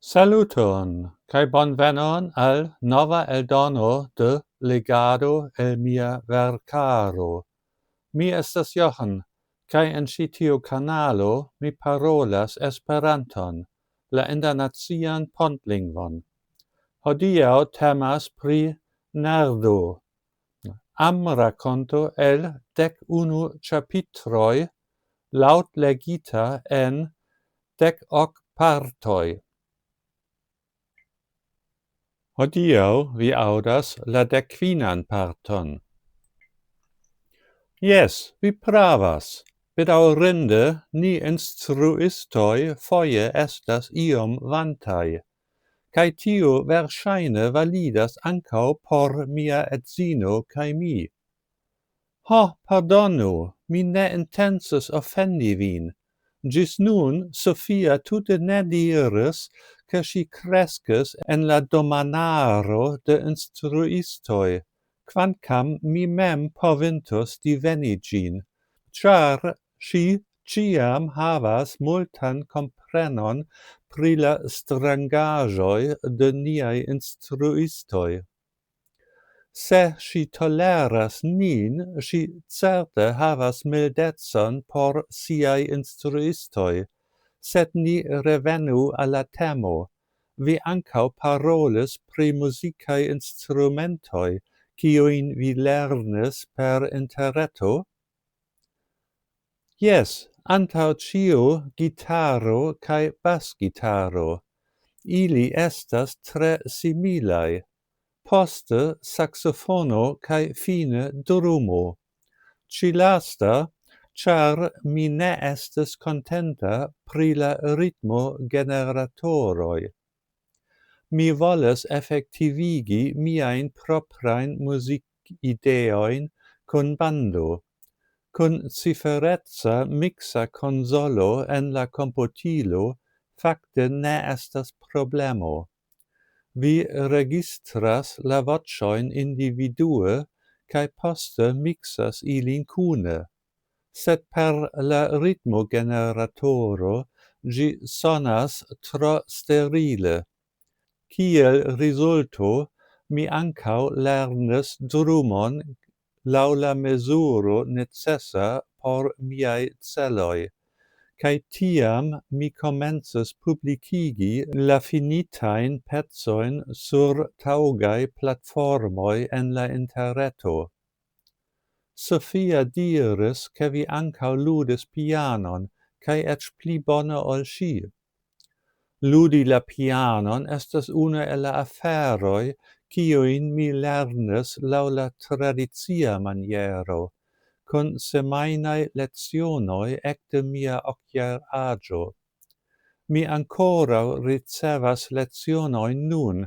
Saluton, kaj bonvenon al nova eldono de Legado el mia verkaro. Mi estas Johan, kaj en ĉi tiu kanalo mi parolas Esperanton, la internacian pontlingvon. Hodiaŭ temas pri Nerdo, amrakonto el 11 ĉapitroj, laŭtlegita en 10 partoj. Hodiaŭ vi aŭdas la 15 parton. Jes, vi pravas. Bedaŭrinde ni instruistoj foje estas iom vantaj, kaj tio verŝajne validas ankaŭ por mia edzino kaj mi. Ho, pardonu, mi ne intencis ofendi vin. Ĝis nun Sofia tute ne diris, ke ŝi kreskis en la domanaro de instruistoj, kvankam mi mem povintus diveni ĝin, ĉar ŝi ĉiam havas multan komprenon pri la strangaĵoj de niaj instruistoj. Se ŝi toleras nin, ŝi certe havas mildecon por siaj instruistoj, sed ni revenu al la temo. Vi ankaŭ parolis pri muzikaj instrumentoj, kiujn vi lernis per interreto? Jes, antaŭ ĉio gitaro kaj basgitaro. Ili estas tre similaj. Poste saxofono kaj fine drumo. Ĉi lasta, ĉar mi ne estis kontenta pri la ritmo-generatoroj. Mi volas efektivigi miajn proprajn muzikideojn kun bando. Kun cifereca miksa konsolo en la komputilo fakte ne estas problemo. Vi registras la voĉojn individue kaj poste miksas ilin kune, sed per la ritmogeneratoro ĝi sonas tro sterile. Kiel rezulto, mi ankaŭ lernis drumon laŭ la mezuro necesa por miaj celoj. Kaj tiam mi komencis publikigi la finitajn pecojn sur taŭgaj platformoj en la interreto. Sofia diris, ke vi ankaŭ ludis pianon, kaj eĉ pli bone ol ŝi. Ludi la pianon estas unu el la aferoj, kiujn mi lernis laŭ la tradicia maniero, kun semajnaj lecionoj ekde mia okjaraĝo. Mi ankoraŭ ricevas lecionojn nun,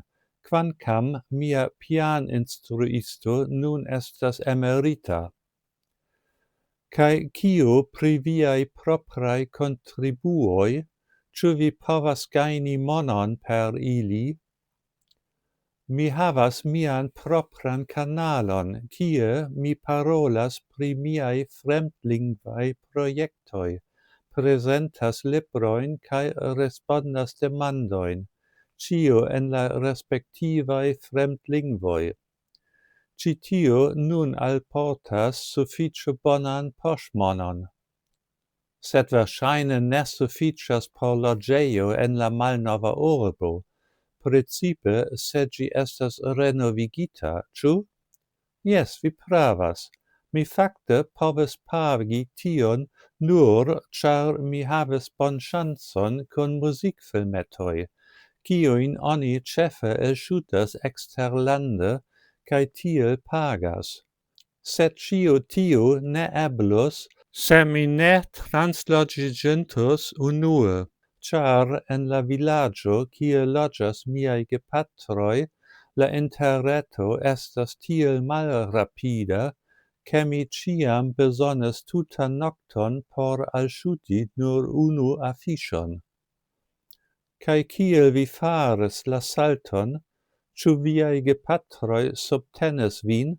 kvankam mia pianinstruisto nun estas emerita. Kaj kio pri viaj propraj kontribuoj? Ĉu vi povas gajni monon per ili? Mi havas mian propran kanalon, kie mi parolas pri miaj fremdlingvaj projektoj, prezentas librojn kaj respondas demandojn, ĉio en la respektivaj fremdlingvoj. Ĉi tio nun alportas sufiĉe bonan poŝmonon. Sed verŝajne ne sufiĉas por loĝejo en la malnova urbo, precipe se ĝi estas renovigita, ĉu? Jes, vi pravas. Mi fakte povis pagi tion nur ĉar mi havis bonŝancon kun muzikfilmetoj, kiujn oni ĉefe elŝutas eksterlande kaj tiel pagas. Sed ĉio tiu ne eblus, se mi ne transloĝiĝintus unue. Ĉar en la vilaĝo, kie loĝas miaj gepatroj, la interreto estas tiel malrapida, ke mi ĉiam bezonas tutan nokton por alŝuti nur unu afiŝon. Kaj kiel vi faris la salton, ĉu viaj gepatroj subtenis vin?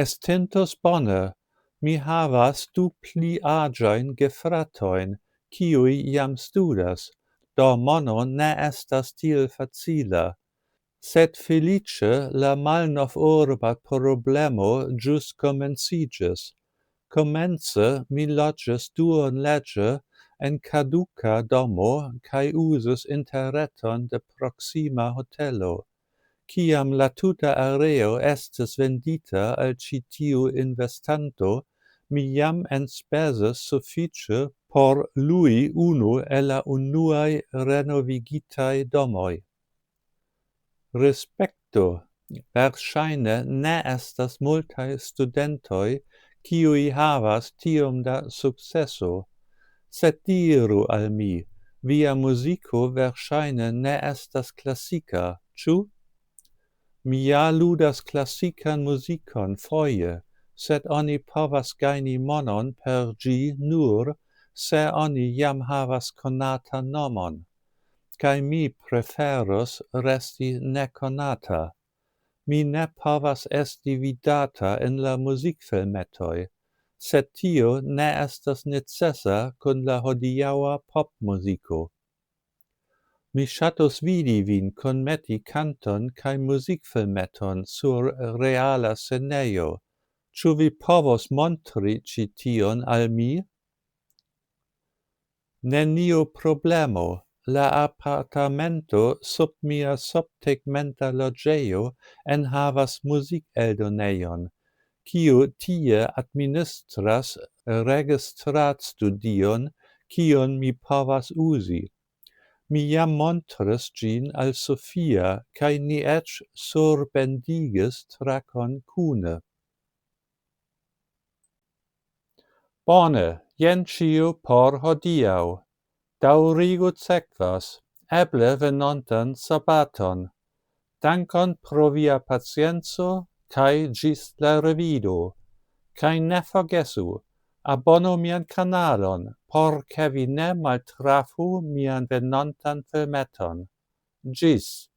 Estintus bone, mi havas 2 pli aĝajn gefratojn, kiuj jam studas, do mono ne estas tiel facila, sed felice la malnov-urba problemo jus comenciĝis. Komence mi loĝis duonleĝe en kaduka domo kaj uzis interreton de proksima hotelo. Kiam la tuta areo estis vendita al ĉi tiu investanto, mi jam enspesis sufiĉe por lui unu el la unuaj renovigitaj domoj. Respekto, verŝajne ne estas multaj studentoj, kiuj havas tiom da sukceso, sed diru al mi, via muziko verŝajne ne estas klasika, ĉu? Mi ja ludas klasikan muzikon foje, sed oni povas gajni monon per ĝi nur, se oni jam havas konatan nomon, kaj mi preferus resti nekonata. Mi ne povas esti vidata en la muzikfilmetoj, sed tio ne estas necesa kun la hodiaŭa popmuziko. Mi ŝatus vidi vin kunmeti kanton kaj muzikfilmeton sur reala scenejo. Ĉu vi povos montri ĉi tion al mi? Neniu problemo. La apartamento sub mia subtegmenta loĝejo enhavas muzikeldonejon, kiu tie administras registradstudion, kiun mi povas uzi. Mi jam montris ĝin al Sofia, kaj ni eĉ surbendigis trakon kune. Bone, jen ĉio por hodiaŭ. Daŭrigu sekvas, eble venontan sabaton. Dankon pro via pacienco, kaj ĝis la revido. Kaj ne forgesu, abonu mian kanalon, por ke vi ne maltrafu mian venontan filmeton. Ĝis!